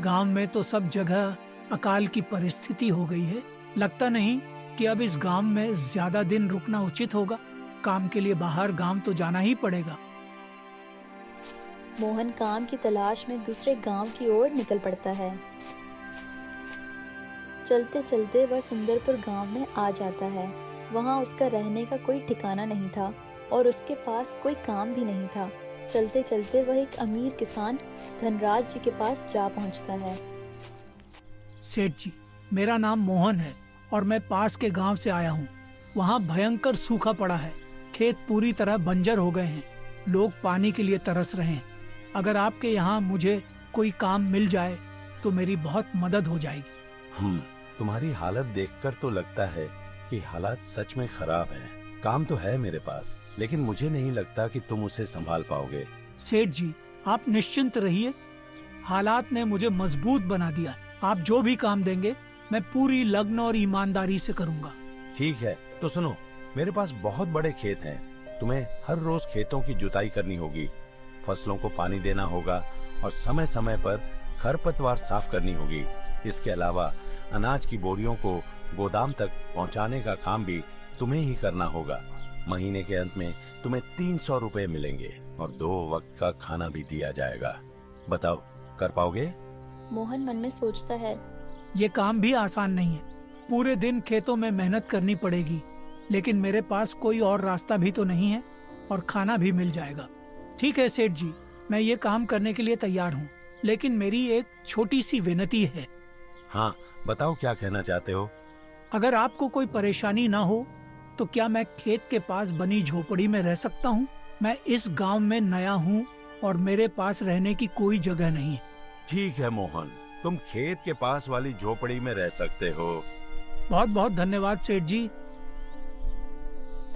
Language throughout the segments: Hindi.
गांव में तो सब जगह अकाल की परिस्थिति हो गई है। लगता नहीं कि अब इस गांव में ज्यादा दिन रुकना उचित होगा। काम के लिए बाहर गांव तो जाना ही पड़ेगा। मोहन काम की तलाश में दूसरे गांव की ओर निकल पड़ता है। चलते चलते वह सुंदरपुर गांव में आ जाता है। वहां उसका रहने का कोई ठिकाना नहीं था और उसके पास कोई काम भी नहीं था। चलते चलते वह एक अमीर किसान धनराज जी के पास जा पहुंचता है। सेठ जी, मेरा नाम मोहन है और मैं पास के गांव से आया हूँ। वहाँ भयंकर सूखा पड़ा है। खेत पूरी तरह बंजर हो गए हैं। लोग पानी के लिए तरस रहे हैं। अगर आपके यहाँ मुझे कोई काम मिल जाए तो मेरी बहुत मदद हो जाएगी। तुम्हारी हालत देखकर तो लगता है कि हालात सच में खराब हैं। काम तो है मेरे पास, लेकिन मुझे नहीं लगता कि तुम उसे संभाल पाओगे। सेठ जी, आप निश्चिंत रहिए। हालात ने मुझे मजबूत बना दिया। आप जो भी काम देंगे मैं पूरी लगन और ईमानदारी से करूंगा। ठीक है, तो सुनो, मेरे पास बहुत बड़े खेत हैं। तुम्हें हर रोज खेतों की जुताई करनी होगी, फसलों को पानी देना होगा और समय समय पर खरपतवार साफ करनी होगी। इसके अलावा अनाज की बोरियों को गोदाम तक पहुंचाने का काम भी तुम्हें ही करना होगा। महीने के अंत में तुम्हें 300 रुपए मिलेंगे और 2 वक्त का खाना भी दिया जाएगा। बताओ, कर पाओगे? मोहन मन में सोचता है, ये काम भी आसान नहीं है। पूरे दिन खेतों में मेहनत करनी पड़ेगी, लेकिन मेरे पास कोई और रास्ता भी तो नहीं है और खाना भी मिल जाएगा। ठीक है सेठ जी, मैं ये काम करने के लिए तैयार हूँ, लेकिन मेरी एक छोटी सी विनती है। हाँ, बताओ क्या कहना चाहते हो? अगर आपको कोई परेशानी ना हो तो क्या मैं खेत के पास बनी झोपड़ी में रह सकता हूँ? मैं इस गांव में नया हूँ और मेरे पास रहने की कोई जगह नहीं है। ठीक है मोहन, तुम खेत के पास वाली झोपड़ी में रह सकते हो। बहुत बहुत धन्यवाद सेठ जी।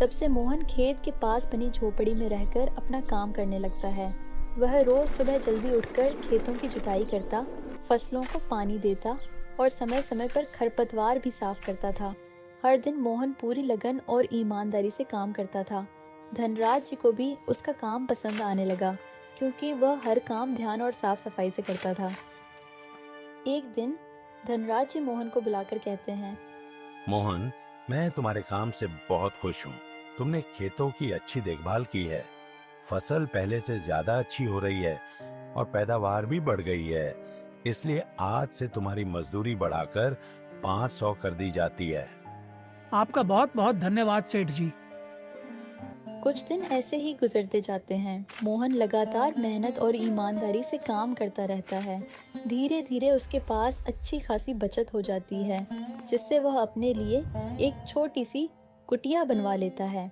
तब से मोहन खेत के पास बनी झोपड़ी में रहकर अपना काम करने लगता है। वह रोज सुबह जल्दी उठकर खेतों की जुताई करता, फसलों को पानी देता और समय समय पर खरपतवार भी साफ करता था। हर दिन मोहन पूरी लगन और ईमानदारी से काम करता था। धनराज जी को भी उसका काम पसंद आने लगा, क्योंकि वह हर काम ध्यान और साफ सफाई से करता था। एक दिन धनराज जी मोहन को बुलाकर कहते हैं, मोहन, मैं तुम्हारे काम से बहुत खुश हूँ। तुमने खेतों की अच्छी देखभाल की है। फसल पहले से ज्यादा अच्छी हो रही है और पैदावार भी बढ़ गई है। इसलिए आज से तुम्हारी मजदूरी बढ़ाकर 500 कर दी जाती है। आपका बहुत बहुत धन्यवाद सेठ जी। कुछ दिन ऐसे ही गुजरते जाते हैं। मोहन लगातार मेहनत और ईमानदारी से काम करता रहता है। धीरे धीरे उसके पास अच्छी खासी बचत हो जाती है, जिससे वह अपने लिए एक छोटी सी कुटिया बनवा लेता है।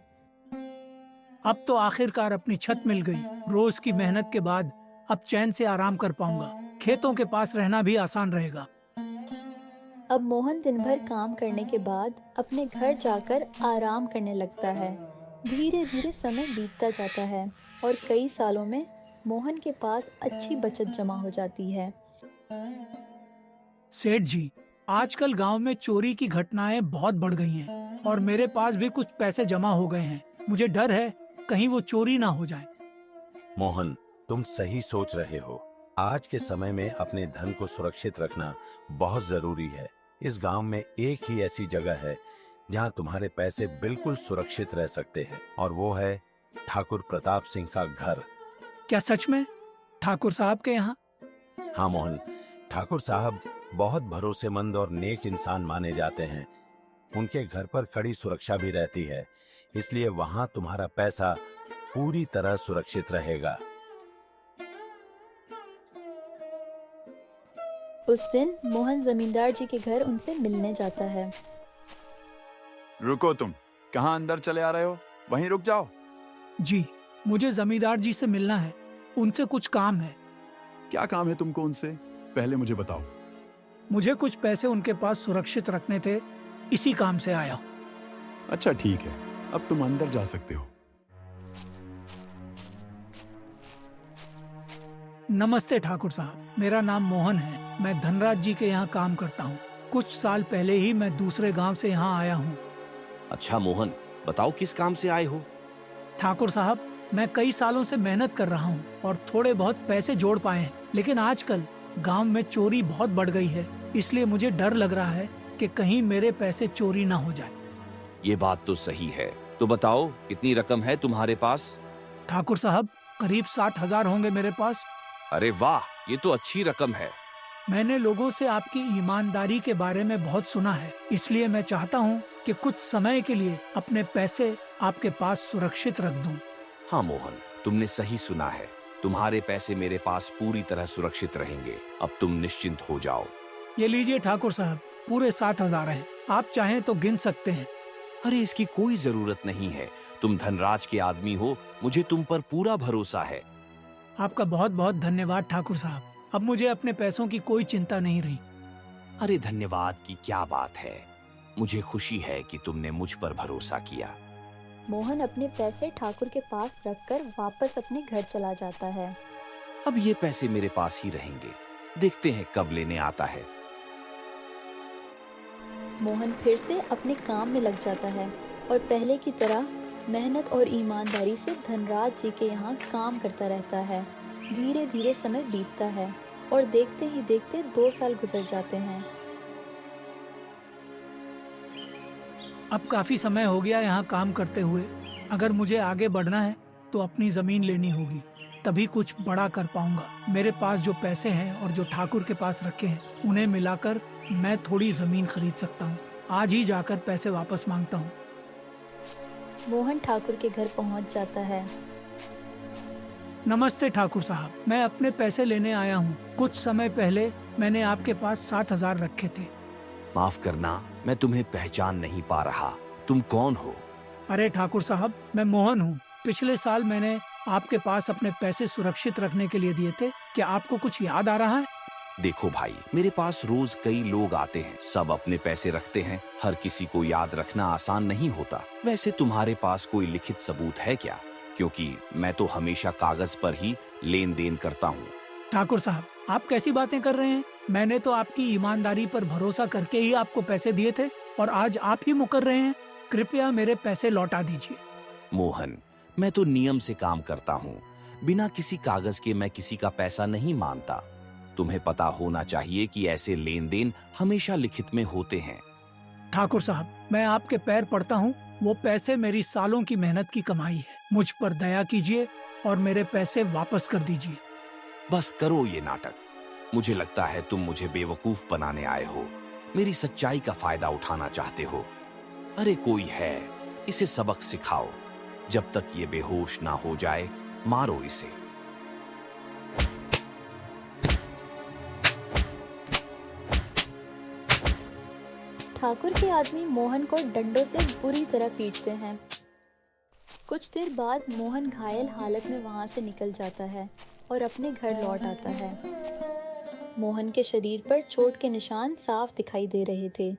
अब तो आखिरकार अपनी छत मिल गई। रोज की मेहनत के बाद अब चैन से आराम कर पाऊंगा। खेतों के पास रहना भी आसान रहेगा। अब मोहन दिन भर काम करने के बाद अपने घर जाकर आराम करने लगता है। धीरे धीरे समय बीतता जाता है और कई सालों में मोहन के पास अच्छी बचत जमा हो जाती है। सेठ जी, आजकल गांव में चोरी की घटनाएं बहुत बढ़ गई हैं और मेरे पास भी कुछ पैसे जमा हो गए हैं। मुझे डर है कहीं वो चोरी ना हो जाए। मोहन, तुम सही सोच रहे हो। आज के समय में अपने धन को सुरक्षित रखना बहुत जरूरी है। इस गांव में एक ही ऐसी जगह है जहां तुम्हारे पैसे बिल्कुल सुरक्षित रह सकते हैं, और वो है ठाकुर प्रताप सिंह का घर। क्या सच में? ठाकुर साहब के यहाँ? हाँ मोहन, ठाकुर साहब बहुत भरोसेमंद और नेक इंसान माने जाते हैं। उनके घर पर कड़ी सुरक्षा भी रहती है, इसलिए वहां तुम्हारा पैसा पूरी तरह सुरक्षित रहेगा। उस दिन मोहन जमींदार जी के घर उनसे मिलने जाता है। रुको, तुम कहाँ अंदर चले आ रहे हो? वहीं रुक जाओ। जी, मुझे जमींदार जी से मिलना है। उनसे कुछ काम है। क्या काम है तुमको उनसे? पहले मुझे बताओ। मुझे कुछ पैसे उनके पास सुरक्षित रखने थे, इसी काम से आया हूँ। अच्छा ठीक है, अब तुम अंदर जा सकते हो। नमस्ते ठाकुर साहब, मेरा नाम मोहन है। मैं धनराज जी के यहाँ काम करता हूँ। कुछ साल पहले ही मैं दूसरे गांव से यहाँ आया हूँ। अच्छा मोहन, बताओ किस काम से आए हो? ठाकुर साहब, मैं कई सालों से मेहनत कर रहा हूँ और थोड़े बहुत पैसे जोड़ पाए हैं, लेकिन आजकल गांव में चोरी बहुत बढ़ गई है, इसलिए मुझे डर लग रहा है कि कहीं मेरे पैसे चोरी ना हो जाए। ये बात तो सही है। तो बताओ कितनी रकम है तुम्हारे पास? ठाकुर साहब, करीब 7,000 होंगे मेरे पास। अरे वाह, ये तो अच्छी रकम है। मैंने लोगों से आपकी ईमानदारी के बारे में बहुत सुना है, इसलिए मैं चाहता हूँ कि कुछ समय के लिए अपने पैसे आपके पास सुरक्षित रख दूं। हाँ मोहन, तुमने सही सुना है। तुम्हारे पैसे मेरे पास पूरी तरह सुरक्षित रहेंगे। अब तुम निश्चिंत हो जाओ। ये लीजिए ठाकुर साहब, पूरे 7,000 हैं। आप चाहें तो गिन सकते हैं। अरे इसकी कोई जरूरत नहीं है। तुम धनराज के आदमी हो, मुझे तुम पर पूरा भरोसा है। आपका बहुत बहुत धन्यवाद ठाकुर साहब। अब मुझे अपने पैसों की कोई चिंता नहीं रही। अरे धन्यवाद की क्या बात है। मुझे खुशी है कि तुमने मुझ पर भरोसा किया। मोहन अपने पैसे ठाकुर के पास रखकर वापस अपने घर चला जाता है। अब ये पैसे मेरे पास ही रहेंगे। देखते हैं कब लेने आता है। मोहन फिर से अपने काम में लग जाता है और पहले की तरह मेहनत और ईमानदारी से धनराज जी के यहाँ काम करता रहता है। धीरे धीरे समय बीतता है और देखते ही देखते 2 साल गुजर जाते हैं। अब काफी समय हो गया यहाँ काम करते हुए। अगर मुझे आगे बढ़ना है तो अपनी जमीन लेनी होगी, तभी कुछ बड़ा कर पाऊंगा। मेरे पास जो पैसे हैं और जो ठाकुर के पास रखे हैं, उन्हें मिलाकर मैं थोड़ी जमीन खरीद सकता हूँ। आज ही जाकर पैसे वापस मांगता हूँ। मोहन ठाकुर के घर पहुँच जाता है। नमस्ते ठाकुर साहब, मैं अपने पैसे लेने आया हूँ। कुछ समय पहले मैंने आपके पास 7,000 रखे थे। माफ करना, मैं तुम्हें पहचान नहीं पा रहा। तुम कौन हो? अरे ठाकुर साहब, मैं मोहन हूँ। पिछले साल मैंने आपके पास अपने पैसे सुरक्षित रखने के लिए दिए थे। क्या आपको कुछ याद आ रहा है? देखो भाई, मेरे पास रोज कई लोग आते हैं, सब अपने पैसे रखते हैं। हर किसी को याद रखना आसान नहीं होता। वैसे तुम्हारे पास कोई लिखित सबूत है क्या? क्योंकि मैं तो हमेशा कागज पर ही लेन देन करता हूँ। ठाकुर साहब, आप कैसी बातें कर रहे हैं? मैंने तो आपकी ईमानदारी पर भरोसा करके ही आपको पैसे दिए थे और आज आप ही मुकर रहे हैं। कृपया मेरे पैसे लौटा दीजिए। मोहन, मैं तो नियम से काम करता हूँ। बिना किसी कागज के मैं किसी का पैसा नहीं मानता। तुम्हें पता होना चाहिए कि ऐसे लेन देन हमेशा लिखित में होते हैं। ठाकुर साहब, मैं आपके पैर पड़ता हूँ। वो पैसे मेरी सालों की मेहनत की कमाई है। मुझ पर दया कीजिए और मेरे पैसे वापस कर दीजिए। बस करो ये नाटक। मुझे लगता है तुम मुझे बेवकूफ बनाने आए हो। मेरी सच्चाई का फायदा उठाना चाहते हो। अरे कोई है, इसे सबक सिखाओ। जब तक ये बेहोश ना हो जाए, मारो इसे। ठाकुर के आदमी मोहन को डंडों से बुरी तरह पीटते हैं। कुछ देर बाद मोहन घायल हालत में वहां से निकल जाता है और अपने घर लौट आता है। मोहन के शरीर पर चोट के निशान साफ दिखाई दे रहे थे।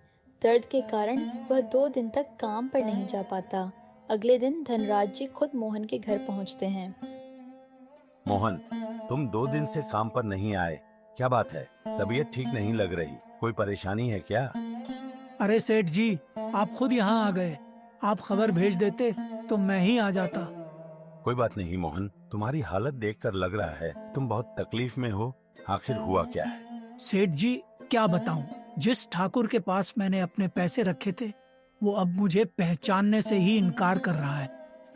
दर्द के कारण वह 2 दिन तक काम पर नहीं जा पाता। अगले दिन धनराज जी खुद मोहन के घर पहुंचते हैं। मोहन, तुम 2 दिन से काम पर नहीं आए, क्या बात है? तबीयत ठीक नहीं लग रही, कोई परेशानी है क्या? अरे सेठ जी, आप खुद यहाँ आ गए। आप खबर भेज देते तो मैं ही आ जाता। कोई बात नहीं मोहन, तुम्हारी हालत देखकर लग रहा है तुम बहुत तकलीफ में हो। आखिर हुआ क्या है? सेठ जी, क्या बताऊं, जिस ठाकुर के पास मैंने अपने पैसे रखे थे, वो अब मुझे पहचानने से ही इनकार कर रहा है।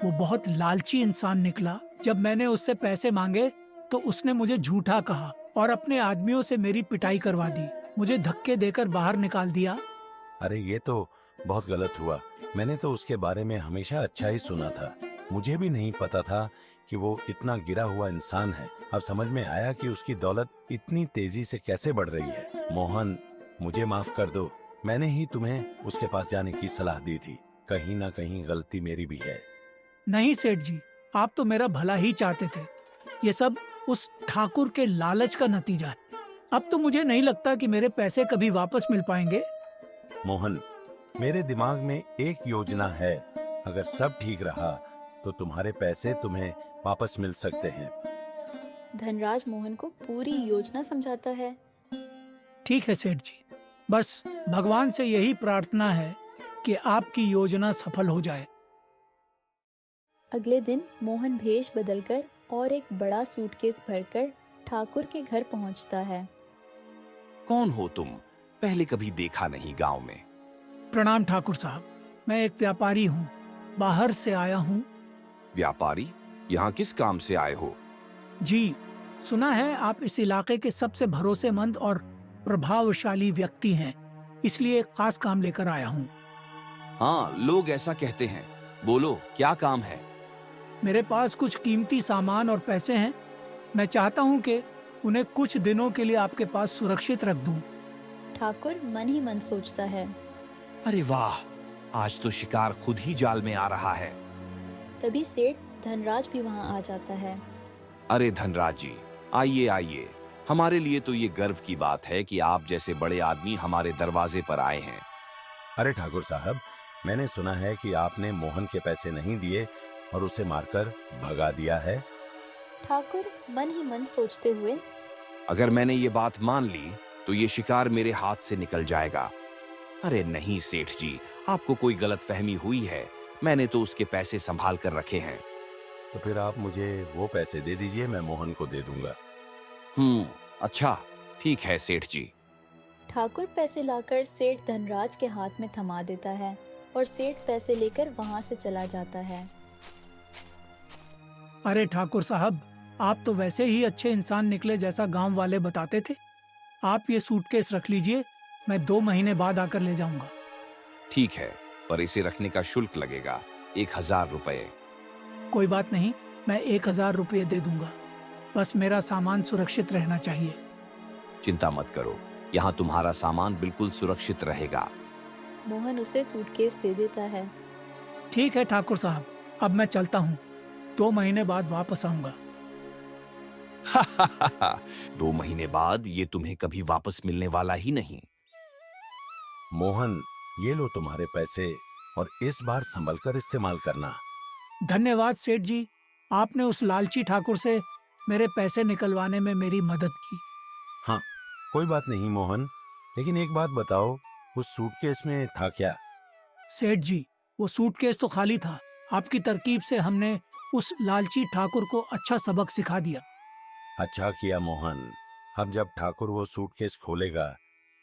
वो बहुत लालची इंसान निकला। जब मैंने उससे पैसे मांगे तो उसने मुझे झूठा कहा और अपने आदमियों से मेरी पिटाई करवा दी। मुझे धक्के देकर बाहर निकाल दिया। अरे ये तो बहुत गलत हुआ। मैंने तो उसके बारे में हमेशा अच्छा ही सुना था। मुझे भी नहीं पता था कि वो इतना गिरा हुआ इंसान है। अब समझ में आया कि उसकी दौलत इतनी तेजी से कैसे बढ़ रही है। मोहन, मुझे माफ कर दो। मैंने ही तुम्हें उसके पास जाने की सलाह दी थी। कहीं ना कहीं गलती मेरी भी है। नहीं सेठ जी, आप तो मेरा भला ही चाहते थे। ये सब उस ठाकुर के लालच का नतीजा है। अब तो मुझे नहीं लगता कि मेरे पैसे कभी वापस मिल पाएंगे। मोहन, मेरे दिमाग में एक योजना है। अगर सब ठीक रहा तो तुम्हारे पैसे तुम्हें वापस मिल सकते हैं। धनराज मोहन को पूरी योजना समझाता है। ठीक है सेठ जी, बस भगवान से यही प्रार्थना है कि आपकी योजना सफल हो जाए। अगले दिन मोहन भेष बदलकर और एक बड़ा सूटकेस भरकर ठाकुर के घर पहुंचता है। कौन हो तुम? पहले कभी देखा नहीं गांव में। प्रणाम ठाकुर साहब, मैं एक व्यापारी हूँ, बाहर से आया हूँ। व्यापारी? यहाँ किस काम से आए हो? जी, सुना है आप इस इलाके के सबसे भरोसेमंद और प्रभावशाली व्यक्ति हैं, इसलिए एक खास काम लेकर आया हूँ। हाँ, लोग ऐसा कहते हैं। बोलो, क्या काम है? मेरे पास कुछ कीमती सामान और पैसे हैं। मैं चाहता हूँ कि उन्हें कुछ दिनों के लिए आपके पास सुरक्षित रख दूँ। ठाकुर मन ही मन सोचता है। अरे वाह, आज तो शिकार खुद ही जाल में आ रहा है। तभी सेठ धनराज भी वहाँ आ जाता है। अरे धनराज जी, आइए आइए। हमारे लिए तो ये गर्व की बात है कि आप जैसे बड़े आदमी हमारे दरवाजे पर आए हैं। अरे ठाकुर साहब, मैंने सुना है कि आपने मोहन के पैसे नहीं दिए और उसे मारकर भगा दिया है। ठाकुर मन ही मन सोचते हुए, अगर मैंने ये बात मान ली तो ये शिकार मेरे हाथ से निकल जाएगा। अरे नहीं सेठ जी, आपको कोई गलतफहमी हुई है। मैंने तो उसके पैसे संभाल कर रखे हैं। तो फिर आप मुझे वो पैसे दे दीजिए, मैं मोहन को दे दूंगा। अच्छा, ठीक है सेठ जी। ठाकुर पैसे लाकर सेठ धनराज के हाथ में थमा देता है और सेठ पैसे लेकर वहाँ से चला जाता है। अरे ठाकुर साहब, आप तो वैसे ही अच्छे इंसान निकले जैसा गांव वाले बताते थे। आप ये सूटकेस रख लीजिए, मैं 2 महीने बाद आकर ले जाऊंगा। ठीक है, पर इसे रखने का शुल्क लगेगा 1000 रुपये। कोई बात नहीं, मैं 1000 रुपये दे दूंगा। बस मेरा सामान सुरक्षित रहना चाहिए। चिंता मत करो, यहाँ तुम्हारा सामान बिल्कुल सुरक्षित रहेगा। मोहन उसे सूटकेस दे देता है। ठीक है ठाकुर साहब, अब मैं चलता हूँ। 2 महीने बाद वापस आऊंगा। 2 महीने बाद ये तुम्हें कभी वापस मिलने वाला ही नहीं। मोहन, ये लो तुम्हारे पैसे और इस बार संभल कर इस्तेमाल करना। धन्यवाद सेठ जी, आपने उस लालची ठाकुर से मेरे पैसे निकलवाने में मेरी मदद की। हाँ, कोई बात नहीं मोहन, लेकिन एक बात बताओ, उस सूटकेस में था क्या? सेठ जी, वो सूटकेस तो खाली था। आपकी तरकीब से हमने उस लालची ठाकुर को अच्छा सबक सिखा दिया। अच्छा किया मोहन। अब जब ठाकुर वो सूटकेस खोलेगा,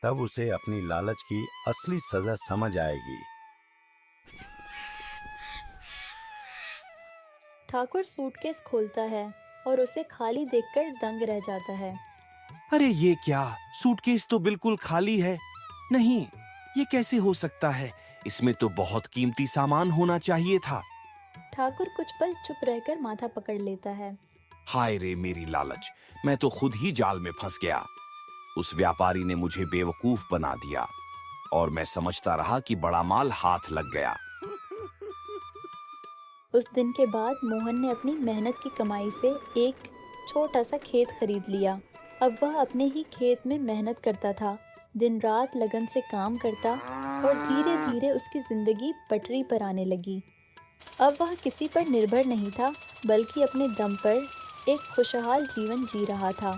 तब उसे अपनी लालच की असली सजा समझ आएगी। ठाकुर सूटकेस खोलता है और उसे खाली देखकर दंग रह जाता है। अरे ये क्या, सूटकेस तो बिल्कुल खाली है। नहीं, ये कैसे हो सकता है? इसमें तो बहुत कीमती सामान होना चाहिए था। ठाकुर कुछ पल चुप रहकर माथा पकड़ लेता है। हाय रे मेरी लालच, मैं तो खुद ही जाल में फंस गया। उस व्यापारी ने मुझे बेवकूफ बना दिया और मैं समझता रहा कि बड़ा माल हाथ लग गया। उस दिन के बाद मोहन ने अपनी मेहनत की कमाई से एक छोटा सा खेत खरीद लिया। अब वह अपने ही खेत में मेहनत करता था, दिन रात लगन से काम करता और धीरे धीरे उसकी जिंदगी पटरी पर आने लगी। अब वह किसी पर निर्भर नहीं था, बल्कि अपने दम पर एक खुशहाल जीवन जी रहा था।